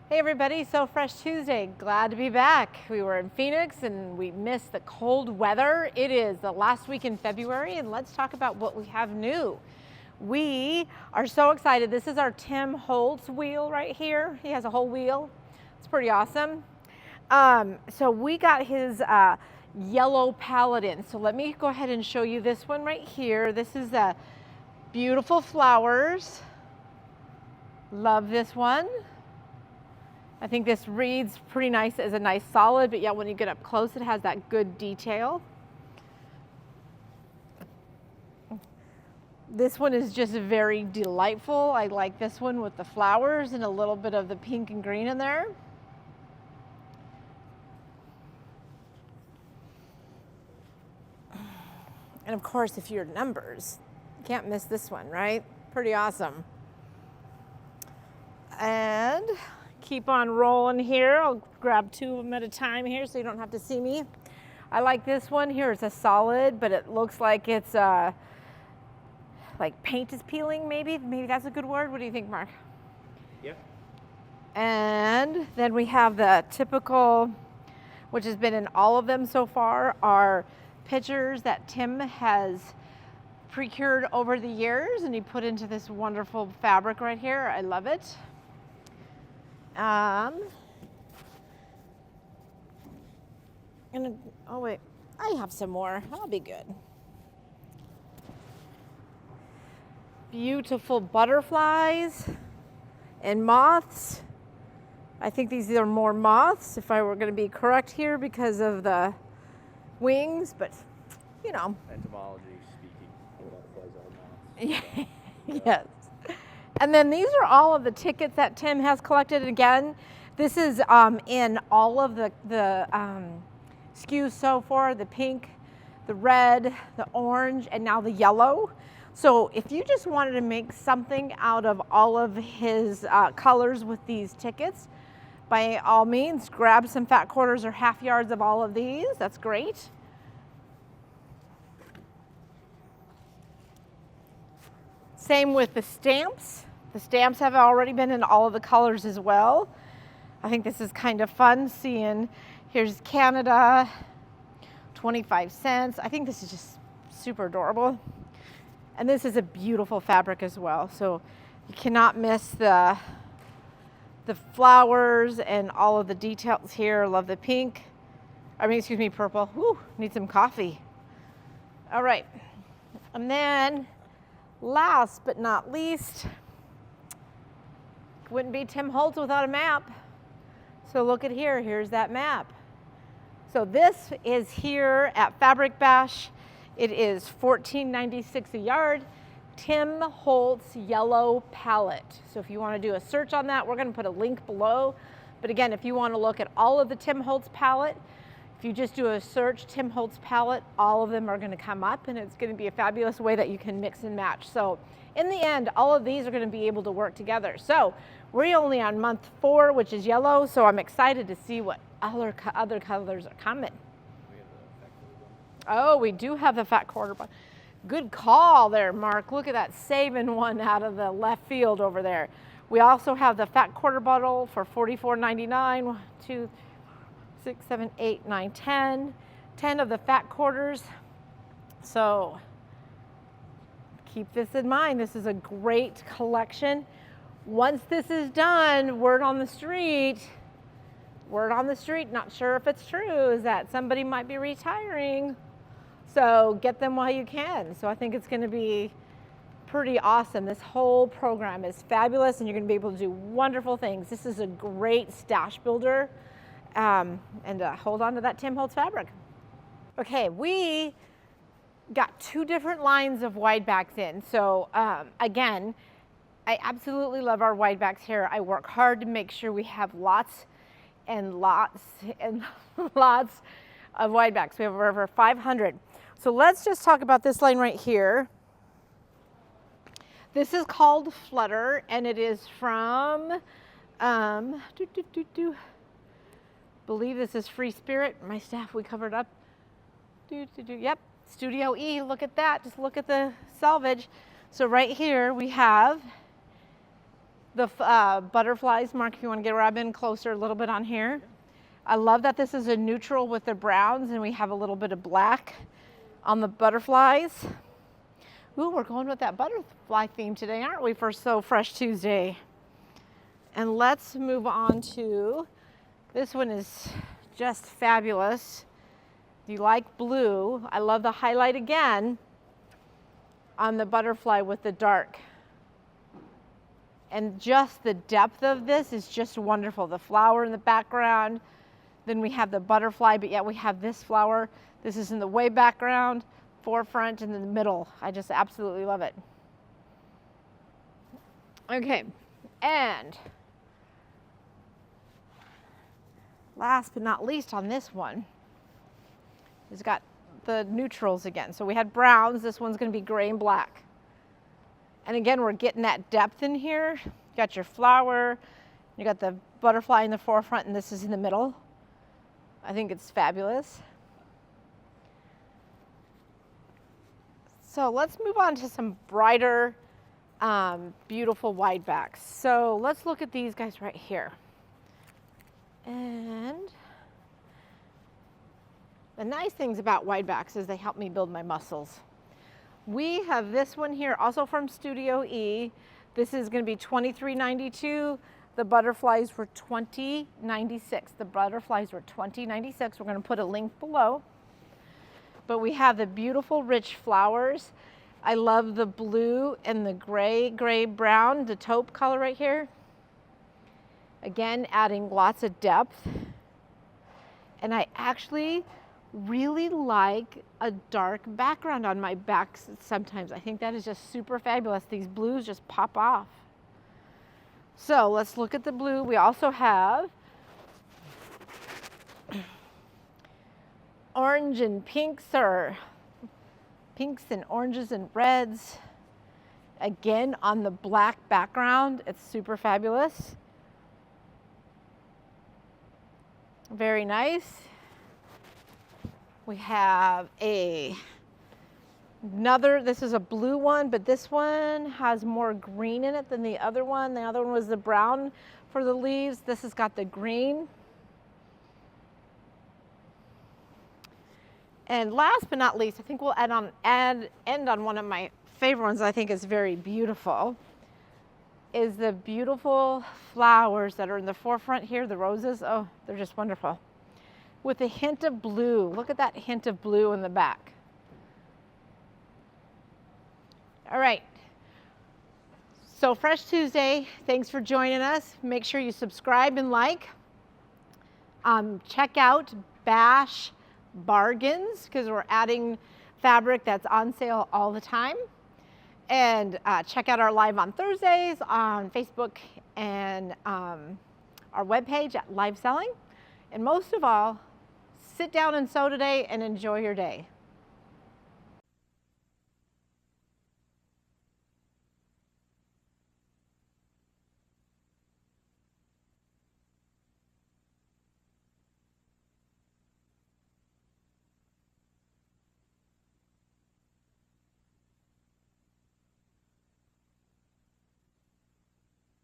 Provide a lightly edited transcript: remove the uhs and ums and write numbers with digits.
Hey everybody, So Fresh Tuesday. Glad to be back. We were in Phoenix and we missed the cold weather. It is the last week in February and let's talk about what we have new. We are so excited. This is our Tim Holtz wheel right here. He has a whole wheel. It's pretty awesome. So we got his yellow palette in. So let me go ahead and show you this one right here. This is beautiful flowers. Love this one. I think this reads pretty nice as a nice solid, but yeah, when you get up close, it has that good detail. This one is just very delightful. I like this one with the flowers and a little bit of the pink and green in there. And of course, if you're numbers, you can't miss this one, right? Pretty awesome. And keep on rolling here. I'll grab two of them at a time here so you don't have to see me. I like this one here. It's a solid, but it looks like it's like paint is peeling maybe. Maybe that's a good word. What do you think, Mark? Yeah. And then we have the typical, which has been in all of them so far, are pictures that Tim has procured over the years and he put into this wonderful fabric right here. I love it. Oh wait, I have some more. I'll be good. Beautiful butterflies and moths. I think these are more moths if I were going to be correct here because of the wings, but you know. Entomology speaking, butterflies are moths. Yes. And then these are all of the tickets that Tim has collected. Again, this is in all of the SKUs so far, the pink, the red, the orange, and now the yellow. So if you just wanted to make something out of all of his colors with these tickets, by all means, grab some fat quarters or half yards of all of these. That's great. Same with the stamps. The stamps have already been in all of the colors as well. I think this is kind of fun seeing, here's Canada, 25 cents. I think this is just super adorable. And this is a beautiful fabric as well. So you cannot miss the flowers and all of the details here. Love the pink. I mean, excuse me, purple. Whew, need some coffee. All right. And then last but not least, wouldn't be Tim Holtz without a map. So look at here, here's that map. So this is here at Fabric Bash. It is $14.96 a yard. Tim Holtz Yellow palette. So if you want to do a search on that, we're going to put a link below. But again, if you want to look at all of the Tim Holtz palette, if you just do a search, Tim Holtz palette, all of them are going to come up and it's going to be a fabulous way that you can mix and match. So in the end, all of these are going to be able to work together. So we're only on month 4, which is yellow. So I'm excited to see what other colors are coming. Oh, we do have the fat quarter. Good call there, Mark. Look at that, saving one out of the left field over there. We also have the fat quarter bottle for $44.99. 1, 2, 6, 7, 8, 9, 10. 10 of the fat quarters. So keep this in mind. This is a great collection. Once this is done, word on the street, not sure if it's true, is that somebody might be retiring. So get them while you can. So I think it's going to be pretty awesome. This whole program is fabulous and you're going to be able to do wonderful things. This is a great stash builder. And hold on to that Tim Holtz fabric. Okay, we got 2 different lines of widebacks in. So again, I absolutely love our widebacks here. I work hard to make sure we have lots and lots and lots of widebacks. We have over 500. So let's just talk about this line right here. This is called Flutter, and it is from, believe this is Free Spirit. My staff, we covered up. Yep, Studio E, look at that. Just look at the selvage. So right here we have the butterflies. Mark, if you want to grab in closer a little bit on here. I love that this is a neutral with the browns, and we have a little bit of black on the butterflies. Ooh, we're going with that butterfly theme today, aren't we, for So Fresh Tuesday? And let's move on to, this one is just fabulous. If you like blue, I love the highlight again on the butterfly with the dark. And just the depth of this is just wonderful. The flower in the background, then we have the butterfly, but yet we have this flower. This is in the way background, forefront, and in the middle. I just absolutely love it. Okay, and last but not least on this one, it's got the neutrals again. So we had browns, this one's gonna be gray and black. And again, we're getting that depth in here. You got your flower, you got the butterfly in the forefront, and this is in the middle. I think it's fabulous. So let's move on to some brighter, beautiful widebacks. So let's look at these guys right here. And the nice things about widebacks is they help me build my muscles. We have this one here also from Studio E. This is going to be $23.92. The butterflies were $20.96. The butterflies were $20.96. We're going to put a link below. But we have the beautiful rich flowers. I love the blue and the gray brown, the taupe color right here. Again, adding lots of depth. And I actually really like a dark background on my backs sometimes. I think that is just super fabulous. These blues just pop off. So let's look at the blue. We also have orange and pinks, or pinks and oranges and reds. Again, on the black background, it's super fabulous. Very nice. We have another, this is a blue one, but this one has more green in it than the other one. The other one was the brown for the leaves. This has got the green. And last but not least, I think we'll end on one of my favorite ones I think is very beautiful, is the beautiful flowers that are in the forefront here, the roses. Oh, they're just wonderful. With a hint of blue. Look at that hint of blue in the back. All right. So Fresh Tuesday, thanks for joining us. Make sure you subscribe and like. Check out Bash Bargains, because we're adding fabric that's on sale all the time. And check out our live on Thursdays on Facebook and our webpage at Live Selling. And most of all, sit down and sew today and enjoy your day.